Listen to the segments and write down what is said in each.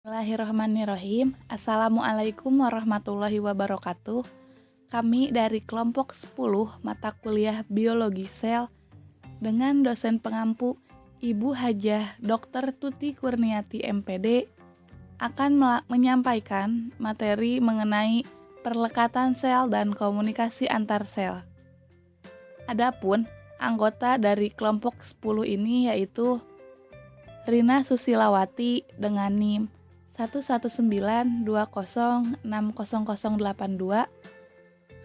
Bismillahirrahmanirrahim. Assalamualaikum warahmatullahi wabarakatuh. Kami dari kelompok 10 mata kuliah Biologi Sel dengan dosen pengampu Ibu Hajah Dr. Tuti Kurniati MPD akan menyampaikan materi mengenai perlekatan sel dan komunikasi antar sel. Adapun anggota dari kelompok 10 ini yaitu Rina Susilawati dengan NIM 11920600082.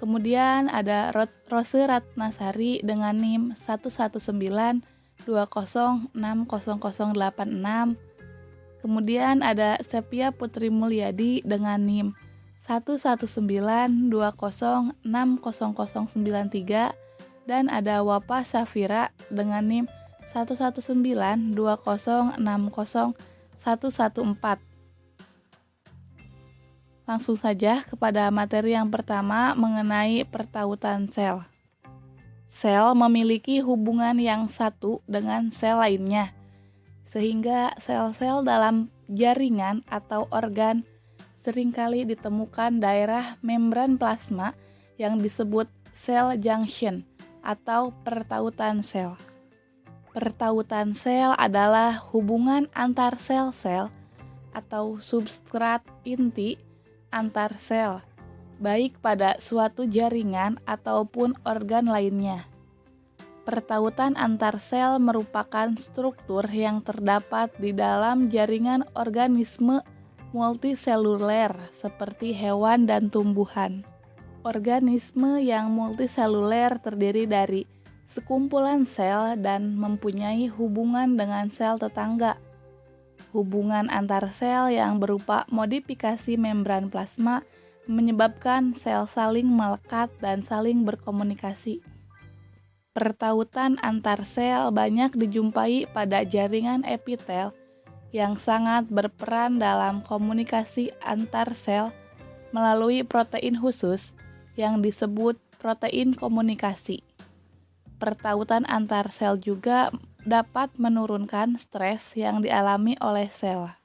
Kemudian ada Rose Ratnasari dengan NIM 11920600086. Kemudian ada Sepia Putri Mulyadi dengan NIM 11920600093 dan ada Wapa Safira dengan NIM 11920600114. Langsung saja kepada materi yang pertama mengenai pertautan sel. Sel memiliki hubungan yang satu dengan sel lainnya, sehingga sel-sel dalam jaringan atau organ seringkali ditemukan daerah membran plasma yang disebut cell junction atau pertautan sel. Pertautan sel adalah hubungan antar sel-sel atau substrat inti antar sel, baik pada suatu jaringan ataupun organ lainnya. Pertautan antar sel merupakan struktur yang terdapat di dalam jaringan organisme multiseluler seperti hewan dan tumbuhan. Organisme yang multiseluler terdiri dari sekumpulan sel dan mempunyai hubungan dengan sel tetangga. Hubungan antar sel yang berupa modifikasi membran plasma menyebabkan sel saling melekat dan saling berkomunikasi. Pertautan antar sel banyak dijumpai pada jaringan epitel yang sangat berperan dalam komunikasi antar sel melalui protein khusus yang disebut protein komunikasi. Pertautan antar sel juga dapat menurunkan stres yang dialami oleh sel.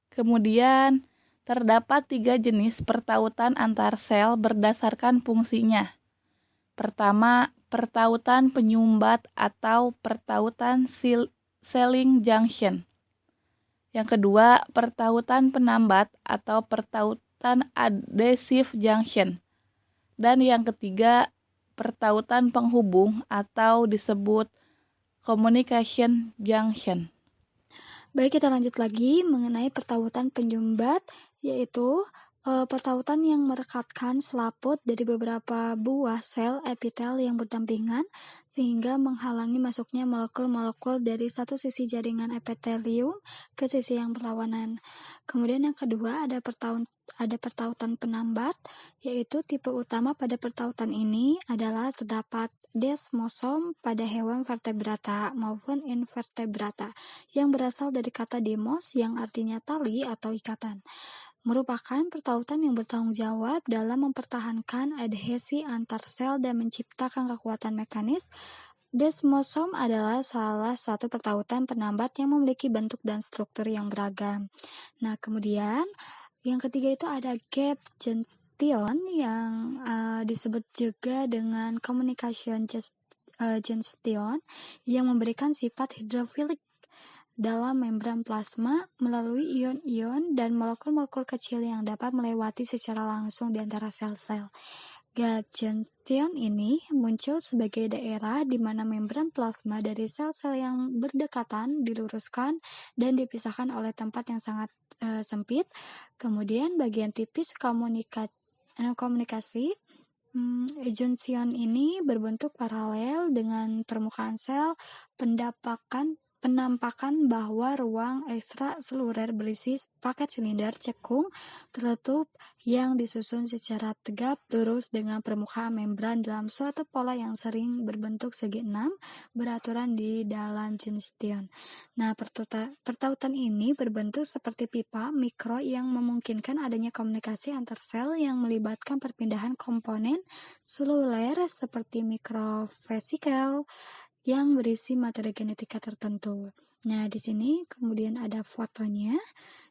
Kemudian, terdapat 3 jenis pertautan antar sel berdasarkan fungsinya. Pertama, pertautan penyumbat atau pertautan sealing junction. Yang kedua, pertautan penambat atau pertautan adhesive junction. Dan yang ketiga, pertautan penghubung atau disebut communication junction. Baik, kita lanjut lagi mengenai pertautan penyumbat, yaitu pertautan yang merekatkan selaput dari beberapa buah sel epitel yang berdampingan sehingga menghalangi masuknya molekul-molekul dari satu sisi jaringan epitelium ke sisi yang berlawanan. Kemudian yang kedua ada pertautan penambat, yaitu tipe utama pada pertautan ini adalah terdapat desmosom pada hewan vertebrata maupun invertebrata yang berasal dari kata demos yang artinya tali atau ikatan. Merupakan pertautan yang bertanggung jawab dalam mempertahankan adhesi antar sel dan menciptakan kekuatan mekanis. Desmosom adalah salah satu pertautan penambat yang memiliki bentuk dan struktur yang beragam. Nah, kemudian yang ketiga itu ada gap junction yang disebut juga dengan communication junction yang memberikan sifat hidrofilik dalam membran plasma melalui ion-ion dan molekul-molekul kecil yang dapat melewati secara langsung di antara sel-sel. Gap junction ini muncul sebagai daerah di mana membran plasma dari sel-sel yang berdekatan diluruskan dan dipisahkan oleh tempat yang sangat sempit. Kemudian bagian tipis komunikasi junction ini berbentuk paralel dengan permukaan sel, penampakan bahwa ruang ekstraseluler berisi paket silinder cekung tertutup yang disusun secara tegap lurus dengan permukaan membran dalam suatu pola yang sering berbentuk segi enam beraturan di dalam junction. Nah, pertautan ini berbentuk seperti pipa mikro yang memungkinkan adanya komunikasi antar sel yang melibatkan perpindahan komponen seluler seperti mikrovesikel yang berisi materi genetika tertentu. Nah, di sini kemudian ada fotonya.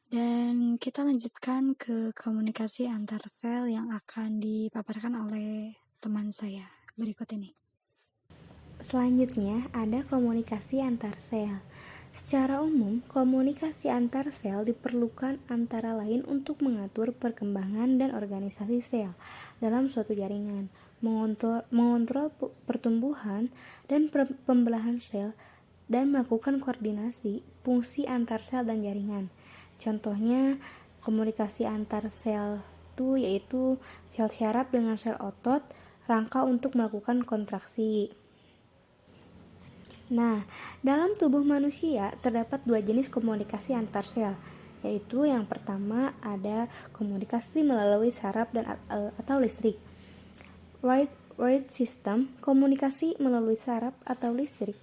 Dan kita lanjutkan ke komunikasi antar sel yang akan dipaparkan oleh teman saya berikut ini. Selanjutnya ada komunikasi antar sel. Secara umum, komunikasi antar sel diperlukan antara lain untuk mengatur perkembangan dan organisasi sel dalam suatu jaringan, mengontrol pertumbuhan dan pembelahan sel, dan melakukan koordinasi fungsi antar sel dan jaringan. Contohnya, komunikasi antar sel itu yaitu sel syaraf dengan sel otot, rangka untuk melakukan kontraksi. Nah, dalam tubuh manusia terdapat dua jenis komunikasi antar sel, yaitu yang pertama ada komunikasi melalui saraf dan atau listrik. Wired system, komunikasi melalui saraf atau listrik.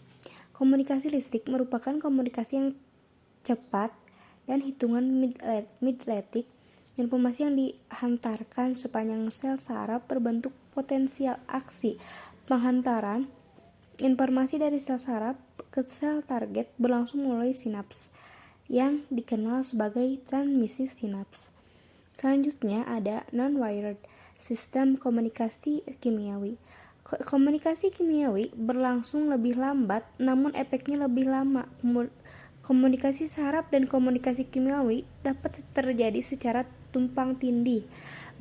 Komunikasi listrik merupakan komunikasi yang cepat dan hitungan midletik. Informasi yang dihantarkan sepanjang sel saraf berbentuk potensial aksi penghantaran informasi dari sel saraf ke sel target berlangsung melalui sinaps yang dikenal sebagai transmisi sinaps. Selanjutnya ada non-wired sistem komunikasi kimiawi. Komunikasi kimiawi berlangsung lebih lambat namun efeknya lebih lama. Komunikasi saraf dan komunikasi kimiawi dapat terjadi secara tumpang tindih.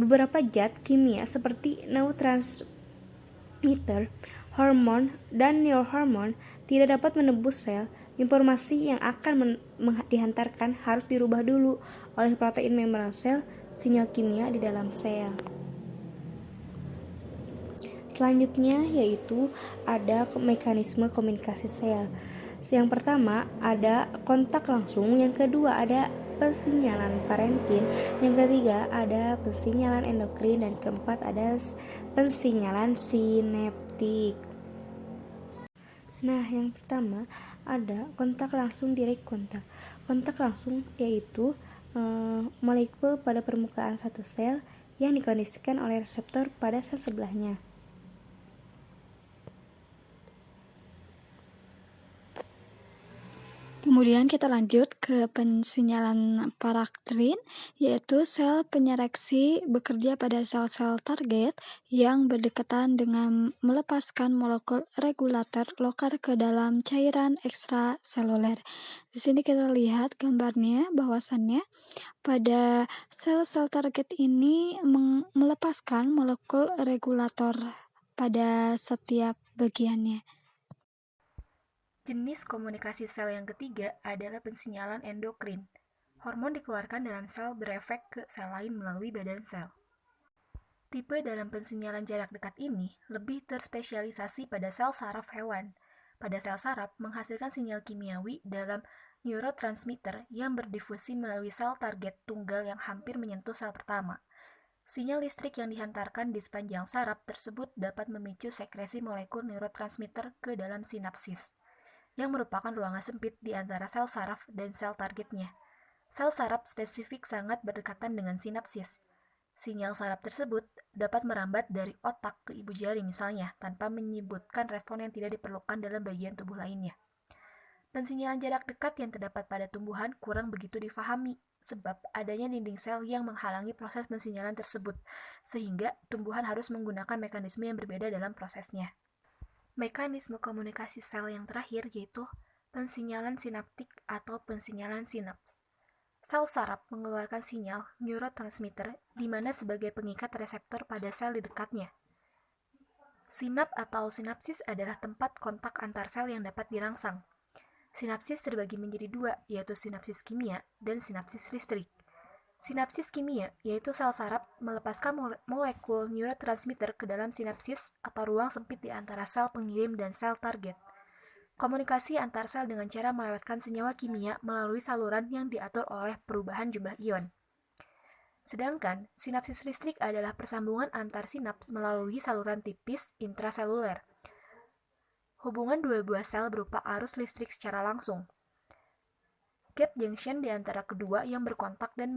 Beberapa zat kimia seperti neurotransmitter, hormon, dan neurohormon tidak dapat menembus sel. Informasi yang akan dihantarkan harus dirubah dulu oleh protein membran sel, sinyal kimia di dalam sel. Selanjutnya yaitu ada mekanisme komunikasi sel. Yang pertama ada kontak langsung, yang kedua ada pensinyalan parenkin, yang ketiga ada pensinyalan endokrin, dan keempat ada pensinyalan sinaptik. Nah, yang pertama ada kontak langsung, direct kontak. Kontak langsung yaitu molekul pada permukaan satu sel yang dikondisikan oleh reseptor pada sel sebelahnya. Kemudian kita lanjut ke pensinyalan paraktrin, yaitu sel penyereksi bekerja pada sel-sel target yang berdekatan dengan melepaskan molekul regulator lokal ke dalam cairan ekstraseluler. Di sini kita lihat gambarnya bahwasannya pada sel-sel target ini melepaskan molekul regulator pada setiap bagiannya. Jenis komunikasi sel yang ketiga adalah pensinyalan endokrin. Hormon dikeluarkan dalam sel berefek ke sel lain melalui badan sel. Tipe dalam pensinyalan jarak dekat ini lebih terspesialisasi pada sel saraf hewan. Pada sel saraf menghasilkan sinyal kimiawi dalam neurotransmitter yang berdifusi melalui sel target tunggal yang hampir menyentuh sel pertama. Sinyal listrik yang dihantarkan di sepanjang saraf tersebut dapat memicu sekresi molekul neurotransmitter ke dalam sinapsis, yang merupakan ruangan sempit di antara sel saraf dan sel targetnya. Sel saraf spesifik sangat berdekatan dengan sinapsis. Sinyal saraf tersebut dapat merambat dari otak ke ibu jari misalnya, tanpa menyebutkan respon yang tidak diperlukan dalam bagian tubuh lainnya. Pensinyalan jarak dekat yang terdapat pada tumbuhan kurang begitu difahami, sebab adanya dinding sel yang menghalangi proses pensinyalan tersebut, sehingga tumbuhan harus menggunakan mekanisme yang berbeda dalam prosesnya. Mekanisme komunikasi sel yang terakhir yaitu pensinyalan sinaptik atau pensinyalan sinaps. Sel saraf mengeluarkan sinyal neurotransmitter di mana sebagai pengikat reseptor pada sel di dekatnya. Sinap atau sinapsis adalah tempat kontak antar sel yang dapat dirangsang. Sinapsis terbagi menjadi dua, yaitu sinapsis kimia dan sinapsis listrik. Sinapsis kimia, yaitu sel saraf melepaskan molekul neurotransmitter ke dalam sinapsis atau ruang sempit di antara sel pengirim dan sel target. Komunikasi antar sel dengan cara melewatkan senyawa kimia melalui saluran yang diatur oleh perubahan jumlah ion. Sedangkan sinapsis listrik adalah persambungan antar sinaps melalui saluran tipis intraseluler. Hubungan dua buah sel berupa arus listrik secara langsung. Gap junction di antara kedua yang berkontak dan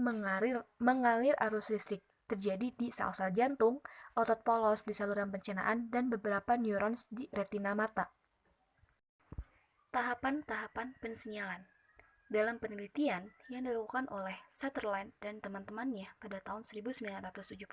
mengalir arus listrik terjadi di sel-sel jantung, otot polos di saluran pencernaan, dan beberapa neurons di retina mata. Tahapan-tahapan pensinyalan. Dalam penelitian yang dilakukan oleh Sutherland dan teman-temannya pada tahun 1971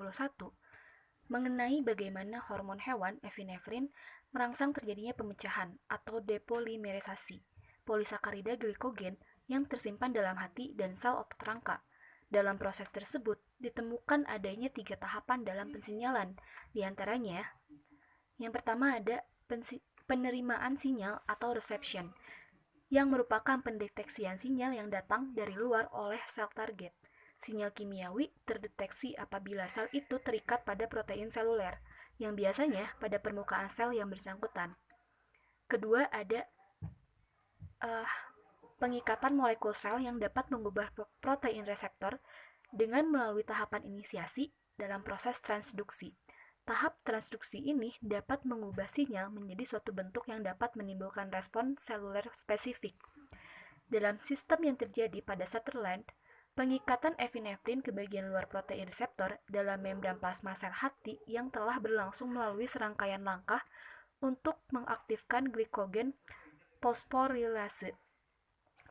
mengenai bagaimana hormon hewan epinefrin merangsang terjadinya pemecahan atau depolimerisasi polisakarida glikogen yang tersimpan dalam hati dan sel otot rangka. Dalam proses tersebut, ditemukan adanya 3 tahapan dalam pensinyalan, diantaranya yang pertama ada penerimaan sinyal atau reception, yang merupakan pendeteksian sinyal yang datang dari luar oleh sel target. Sinyal kimiawi terdeteksi apabila sel itu terikat pada protein seluler, yang biasanya pada permukaan sel yang bersangkutan. Kedua, ada pengikatan molekul sel yang dapat mengubah protein reseptor dengan melalui tahapan inisiasi dalam proses transduksi. Tahap transduksi ini dapat mengubah sinyal menjadi suatu bentuk yang dapat menimbulkan respon seluler spesifik. Dalam sistem yang terjadi pada Sutherland, pengikatan epinefrin ke bagian luar protein reseptor dalam membran plasma sel hati yang telah berlangsung melalui serangkaian langkah untuk mengaktifkan glikogen fosforilase.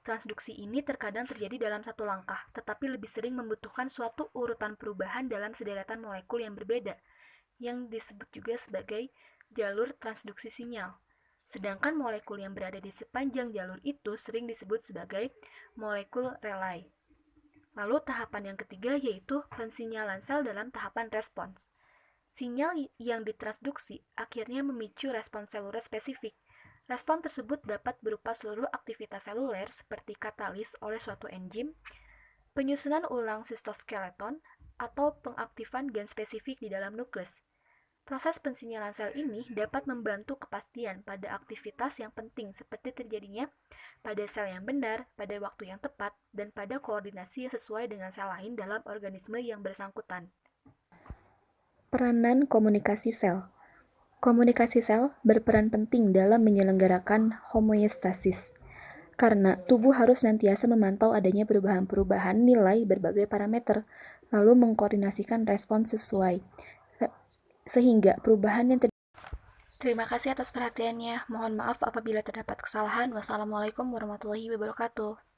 Transduksi ini terkadang terjadi dalam satu langkah, tetapi lebih sering membutuhkan suatu urutan perubahan dalam sederetan molekul yang berbeda, yang disebut juga sebagai jalur transduksi sinyal. Sedangkan molekul yang berada di sepanjang jalur itu sering disebut sebagai molekul relay. Lalu tahapan yang ketiga yaitu pensinyalan sel dalam tahapan respons. Sinyal yang ditransduksi akhirnya memicu respons seluler spesifik. Respon tersebut dapat berupa seluruh aktivitas seluler seperti katalis oleh suatu enzim, penyusunan ulang sistoskeleton, atau pengaktifan gen spesifik di dalam nukleus. Proses pensinyalan sel ini dapat membantu kepastian pada aktivitas yang penting seperti terjadinya pada sel yang benar, pada waktu yang tepat, dan pada koordinasi yang sesuai dengan sel lain dalam organisme yang bersangkutan. Peranan komunikasi sel. Komunikasi sel berperan penting dalam menyelenggarakan homeostasis, karena tubuh harus senantiasa memantau adanya perubahan-perubahan nilai berbagai parameter, lalu mengkoordinasikan respons sesuai, sehingga perubahan yang Terima kasih atas perhatiannya. Mohon maaf apabila terdapat kesalahan. Wassalamualaikum warahmatullahi wabarakatuh.